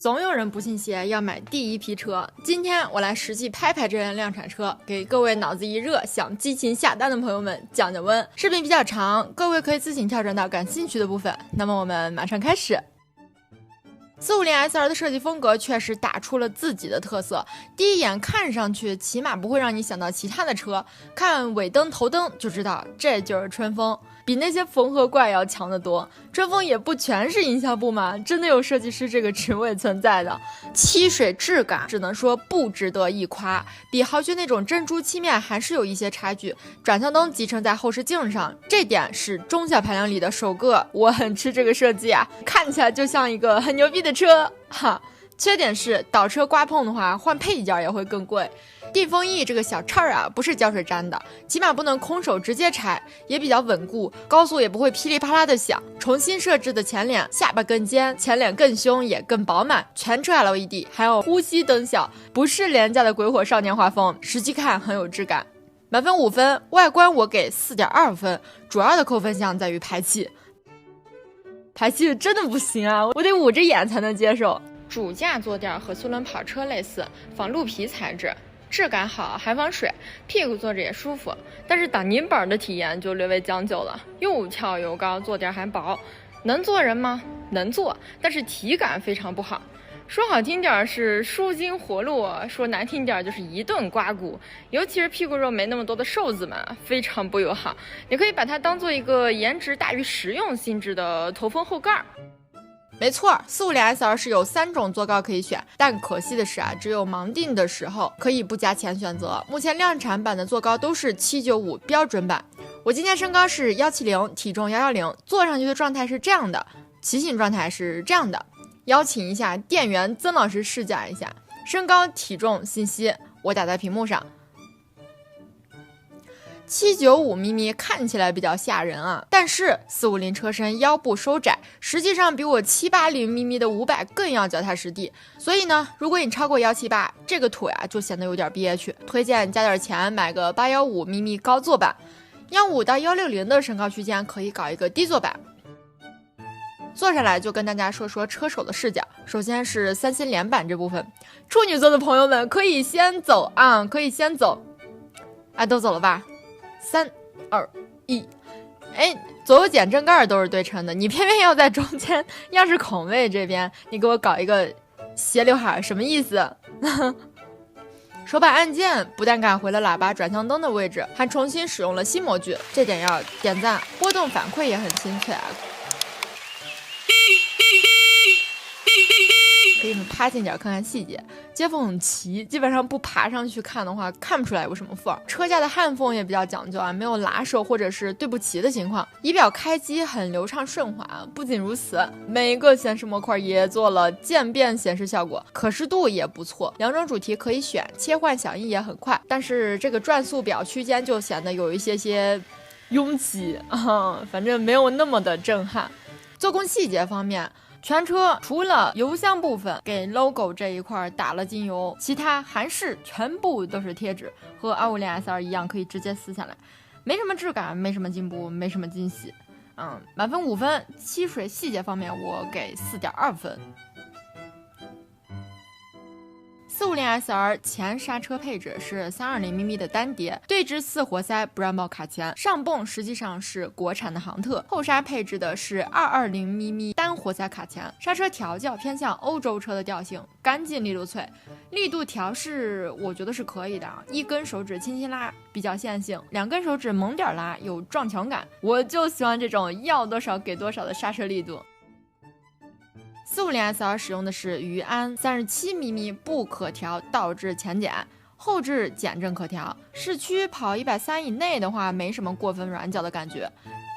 总有人不信邪要买第一批车，今天我来实际拍拍这辆量产车，给各位脑子一热想激情下单的朋友们降降温。视频比较长，各位可以自行跳转到感兴趣的部分。那么我们马上开始。450SR 的设计风格确实打出了自己的特色，第一眼看上去起码不会让你想到其他的车，看尾灯头灯就知道这就是春风，比那些缝合怪要强得多。春风也不全是营销部嘛，真的有设计师这个职位存在的。漆水质感只能说不值得一夸，比豪爵那种珍珠漆面还是有一些差距。转向灯集成在后视镜上，这点是中小排量里的首个，我很吃这个设计啊，看起来就像一个很牛逼的车哈。缺点是倒车刮碰的话，换配件也会更贵。定风翼这个小叉啊，不是胶水粘的，起码不能空手直接拆，也比较稳固，高速也不会噼里啪啦的响。重新设置的前脸，下巴更尖，前脸更凶也更饱满，全车 LED， 还有呼吸灯效，不是廉价的鬼火少年画风，实际看很有质感。满分5分，外观我给4.2分，主要的扣分项在于排气。排气真的不行啊，我得捂着眼才能接受。主驾坐垫和速轮跑车类似，仿鹿皮材质，质感好，还防水，屁股坐着也舒服。但是挡泥板的体验就略微将就了，又翘又高，坐垫还薄，能坐人吗？能坐，但是体感非常不好。说好听点是舒筋活络，说难听点就是一顿刮骨，尤其是屁股肉没那么多的瘦子们，非常不友好。你可以把它当做一个颜值大于实用性质的头风后盖。没错，450SR 是有3种坐高可以选，但可惜的是啊，只有盲定的时候可以不加钱选择。目前量产版的坐高都是795标准版。我今天身高是170，体重110，坐上去的状态是这样的，骑行状态是这样的。邀请一下店员曾老师试驾一下身高体重信息，我打在屏幕上。795咪咪看起来比较吓人啊，但是450车身腰部收窄，实际上比我780咪咪的500更要脚踏实地。所以呢，如果你超过178，这个腿啊就显得有点憋屈，推荐加点钱买个815咪咪高坐版。15到160的身高区间可以搞一个低坐版。坐下来就跟大家说说车手的视角。首先是3星连板这部分，处女座的朋友们可以先走啊，可以先走。哎，都走了吧？3、2、1，哎，左右减震盖都是对称的，你偏偏要在中间钥匙孔位这边，你给我搞一个斜刘海，什么意思？手把按键不但赶回了喇叭、转向灯的位置，还重新使用了新模具，这点要点赞。波动反馈也很清脆啊。给你们趴近点看看细节，接缝很齐，基本上不爬上去看的话，看不出来有什么缝。车架的焊缝也比较讲究啊，没有拉手或者是对不齐的情况。仪表开机很流畅顺滑，不仅如此，每一个显示模块也做了渐变显示效果，可视度也不错。2种主题可以选，切换响应也很快，但是这个转速表区间就显得有一些拥挤啊，反正没有那么的震撼。做工细节方面，全车除了油箱部分给 logo 这一块打了精油，其他还是全部都是贴纸，和250SR 一样可以直接撕下来，没什么质感，没什么进步，没什么惊喜。满分5分，漆水细节方面我给4.2分。450SR 前刹车配置是320咪咪的单碟，对置4活塞 Brembo 卡钳，上泵实际上是国产的杭特，后刹配置的是220咪咪单活塞卡钳，刹车调教偏向欧洲车的调性，干净利落脆，力度调试我觉得是可以的，1根手指轻轻拉比较线性，2根手指猛点拉有撞墙感，我就喜欢这种要多少给多少的刹车力度。450SR 使用的是余安37咪咪不可调倒置前减，后置减震可调，市区跑130以内的话没什么过分软脚的感觉，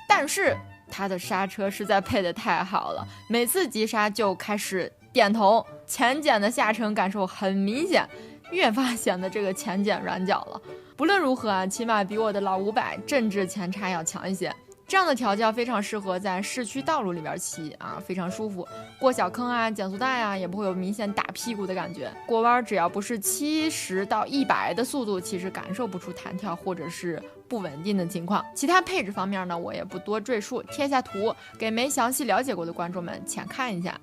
但是它的刹车实在配得太好了，每次急刹就开始点头，前减的下沉感受很明显，越发显得这个前减软脚了。不论如何啊，起码比我的老500正置前叉要强一些。这样的调教非常适合在市区道路里边骑啊，非常舒服。过小坑啊、减速带啊，也不会有明显打屁股的感觉。过弯只要不是70到100的速度，其实感受不出弹跳或者是不稳定的情况。其他配置方面呢，我也不多赘述，贴下图给没详细了解过的观众们浅看一下。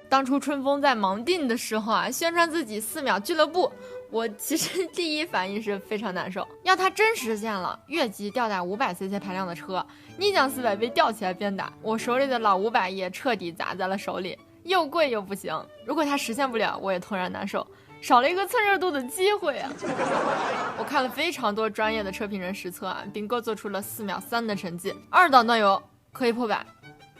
当初春风在盲定的时候啊，宣传自己4秒俱乐部，我其实第一反应是非常难受。要它真实现了，越级吊打500cc排量的车，逆降400被吊起来鞭打，我手里的老500也彻底砸在了手里，又贵又不行。如果它实现不了，我也突然难受，少了一个蹭热度的机会啊！我看了非常多专业的车评人实测啊，并各做出了4秒3的成绩，2档段有可以破百。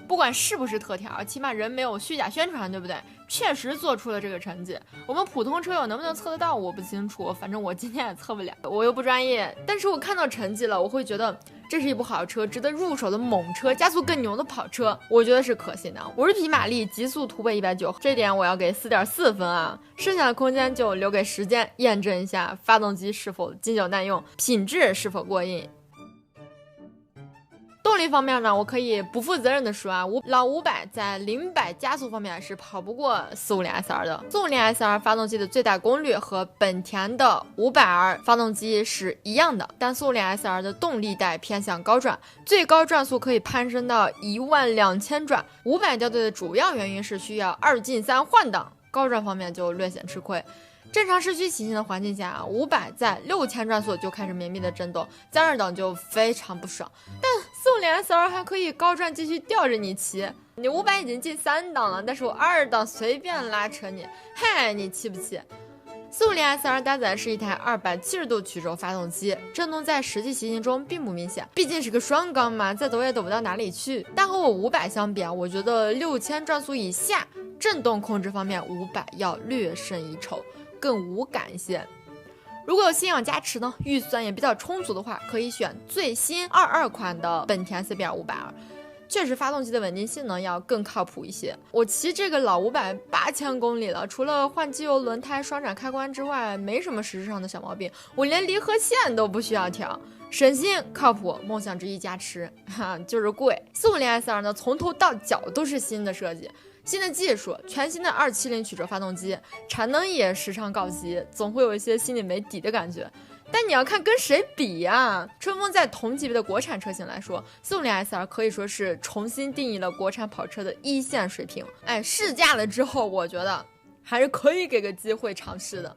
不管是不是特调，起码人没有虚假宣传，对不对？确实做出了这个成绩。我们普通车友能不能测得到，我不清楚，反正我今天也测不了，我又不专业。但是我看到成绩了，我会觉得这是一部好车，值得入手的猛车，加速更牛的跑车，我觉得是可信的。50匹马力，极速突破190，这点我要给4.4分啊。剩下的空间就留给时间验证一下发动机是否经久耐用，品质是否过硬。动力方面呢，我可以不负责任的说啊，老500在0-100加速方面是跑不过450 SR 的。450 SR 发动机的最大功率和本田的500R 发动机是一样的，但450 SR 的动力带偏向高转，最高转速可以攀升到12000转。500掉队的主要原因是需要2进3换挡，高转方面就略显吃亏。正常市区骑行的环境下，500在6000转速就开始绵密的震动，在2档就非常不爽。但450 SR 还可以高转继续吊着你骑，你500已经进3档了，但是我2档随便拉扯你，嗨，你气不气？450 SR 搭载是一台270度曲轴发动机，震动在实际骑行中并不明显，毕竟是个双缸嘛，再抖也抖不到哪里去。但和我500相比啊，我觉得6000转速以下，震动控制方面500要略胜一筹，更无感一些。如果有信仰加持呢，预算也比较充足的话，可以选最新22款的本田 CBR 500R， 确实发动机的稳定性能要更靠谱一些。我骑这个老500 8000公里了，除了换机油、轮胎、双闪开关之外，没什么实质上的小毛病，我连离合线都不需要调，省心靠谱，梦想之一加持，就是贵。450 SR 呢，从头到脚都是新的设计。新的技术，全新的270曲轴发动机，产能也时常告急，总会有一些心里没底的感觉。但你要看跟谁比呀？春风在同级别的国产车型来说，450 SR 可以说是重新定义了国产跑车的一线水平。试驾了之后，我觉得还是可以给个机会尝试的。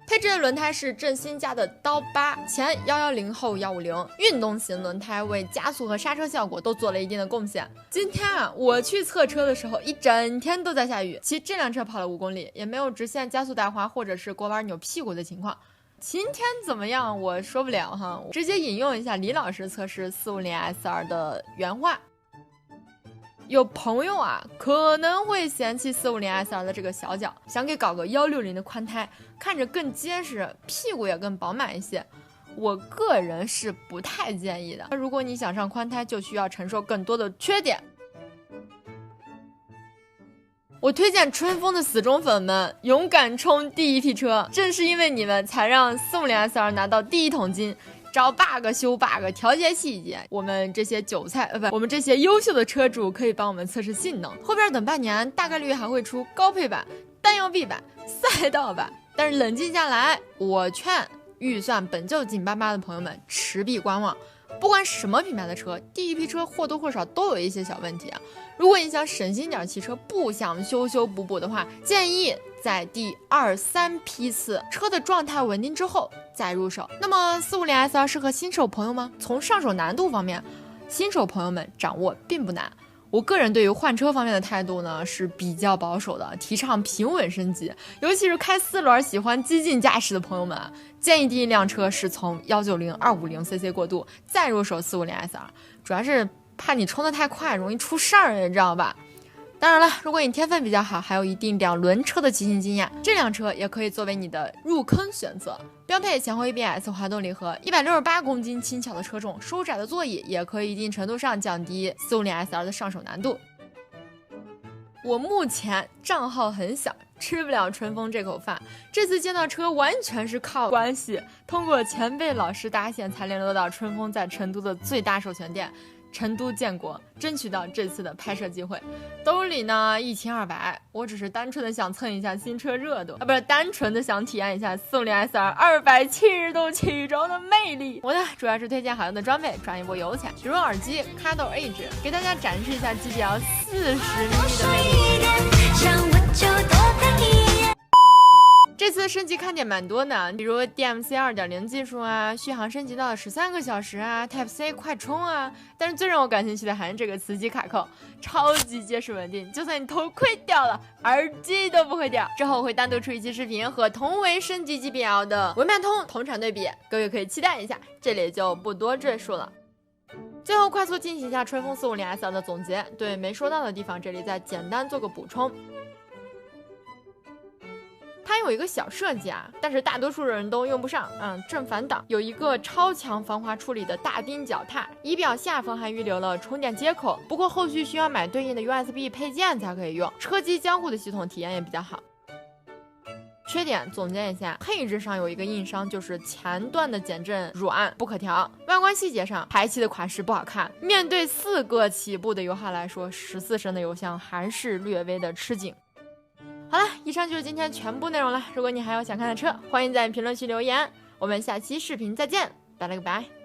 配置的轮胎是正新加的刀疤，前110后150，运动型轮胎为加速和刹车效果都做了一定的贡献。今天我去测车的时候，一整天都在下雨，骑这辆车跑了5公里，也没有直线加速打滑或者是过弯扭屁股的情况。今天怎么样我说不了哈，直接引用一下李老师测试450 SR 的原话。有朋友可能会嫌弃450 SR 的这个小脚，想给搞个160的宽胎，看着更结实，屁股也更饱满一些。我个人是不太建议的，如果你想上宽胎，就需要承受更多的缺点。我推荐春风的死忠粉们勇敢冲第一批车，正是因为你们才让450 SR 拿到第一桶金。找 bug 修 bug 调节细节，我们这些韭菜我们这些优秀的车主可以帮我们测试性能。后边等半年大概率还会出高配版、单腰臂版、赛道版，但是冷静下来，我劝预算本就紧巴巴的朋友们持币观望。不管什么品牌的车，第一批车或多或少都有一些小问题啊。如果你想省心点骑车，不想修修补补的话，建议在第2、3批次车的状态稳定之后再入手。那么450 SR 适合新手朋友吗？从上手难度方面，新手朋友们掌握并不难。我个人对于换车方面的态度呢是比较保守的，提倡平稳升级，尤其是开4轮喜欢激进驾驶的朋友们，建议第一辆车是从190、250cc 过渡，再入手450 SR， 主要是怕你冲得太快容易出事儿，你知道吧？当然了，如果你天分比较好，还有一定2轮车的骑行经验，这辆车也可以作为你的入坑选择。标配前后 ABS 滑动离合，168公斤轻巧的车重，收窄的座椅也可以一定程度上降低450 SR 的上手难度。我目前账号很小，吃不了春风这口饭，这次见到车完全是靠关系，通过前辈老师搭线才联络到春风在成都的最大授权店。成都建国，争取到这次的拍摄机会。兜里呢1200，我只是单纯的想蹭一下新车热度啊，不是单纯的想体验一下450 SR 270度起轴的魅力。我呢主要是推荐好用的装备，赚一波油钱，比如耳机 Cardo Edge， 给大家展示一下 GBL 40mm的魅力。这次升级看点蛮多的，比如 DMC 2.0 技术啊，续航升级到了13个小时啊 ，Type C 快充啊。但是最让我感兴趣的还是这个磁吸卡扣，超级结实稳定，就算你头盔掉了，耳机都不会掉。之后我会单独出一期视频和同为升级 GBL 的文脉通同场对比，各位可以期待一下，这里就不多赘述了。最后快速进行一下春风450 SL 的总结，对没说到的地方这里再简单做个补充。它有一个小设计啊，但是大多数人都用不上。正反档有一个超强防滑处理的大钉脚踏，仪表下方还预留了充电接口，不过后续需要买对应的 USB 配件才可以用。车机交互的系统体验也比较好。缺点总结一下，配置上有一个硬伤，就是前段的减震软不可调。外观细节上，排气的款式不好看，面对4个起步的油耗来说，14升的油箱还是略微的吃紧。好了，以上就是今天全部内容了。如果你还有想看的车，欢迎在评论区留言。我们下期视频再见，拜了个拜。